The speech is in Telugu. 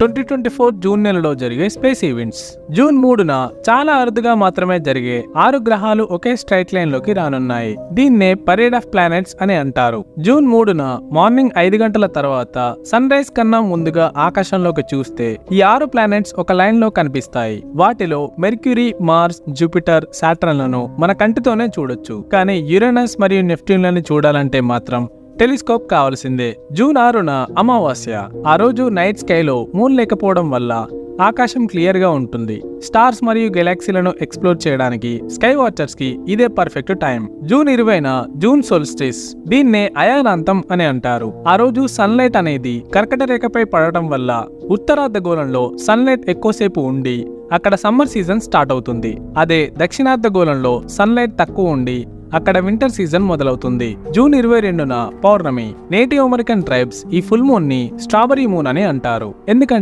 2024 జూన్ నెలలో జరిగే స్పేస్ ఈవెంట్స్. జూన్ 3న చాలా అరుదుగా మాత్రమే జరిగే 6 గ్రహాలు ఒకే స్ట్రైట్ లైన్ లోకి రానున్నాయి. దీన్నే పరేడ్ ఆఫ్ ప్లానెట్స్ అని అంటారు. జూన్ 3న మార్నింగ్ 5 గంటల తర్వాత సన్ రైజ్ కన్నా ముందుగా ఆకాశంలోకి చూస్తే ఈ 6 ప్లానెట్స్ ఒక లైన్ లో కనిపిస్తాయి. వాటిలో మెర్క్యూరీ, మార్స్, జూపిటర్, సాటర్న్లను మన కంటితోనే చూడొచ్చు. కానీ యురేనస్ మరియు నెప్ట్యూన్లను చూడాలంటే మాత్రం టెలిస్కోప్ కావాల్సిందే. జూన్ 6న అమావాస్య. ఆ రోజు నైట్ స్కైలో మూన్ లేకపోవడం వల్ల ఆకాశం క్లియర్ గా ఉంటుంది. స్టార్స్ మరియు గెలాక్సీలను ఎక్స్ప్లోర్ చేయడానికి స్కై వాచర్స్ కి ఇదే పర్ఫెక్ట్ టైం. జూన్ 20న జూన్ సోల్స్టిస్. దీన్నే అయానాంతం అని అంటారు. ఆ రోజు సన్లైట్ అనేది కర్కట రేఖపై పడటం వల్ల ఉత్తరార్ధగోళంలో సన్లైట్ ఎక్కువసేపు ఉండి అక్కడ సమ్మర్ సీజన్ స్టార్ట్ అవుతుంది. అదే దక్షిణార్ధగోళంలో సన్లైట్ తక్కువ ఉండి అక్కడ వింటర్ సీజన్ మొదలవుతుంది. జూన్ 22న పౌర్ణమి. నేటివ్ అమెరికన్ ట్రైబ్స్ ఈ ఫుల్ మూన్ ని స్ట్రాబెరీ మూన్ అని అంటారు. ఎందుకంటే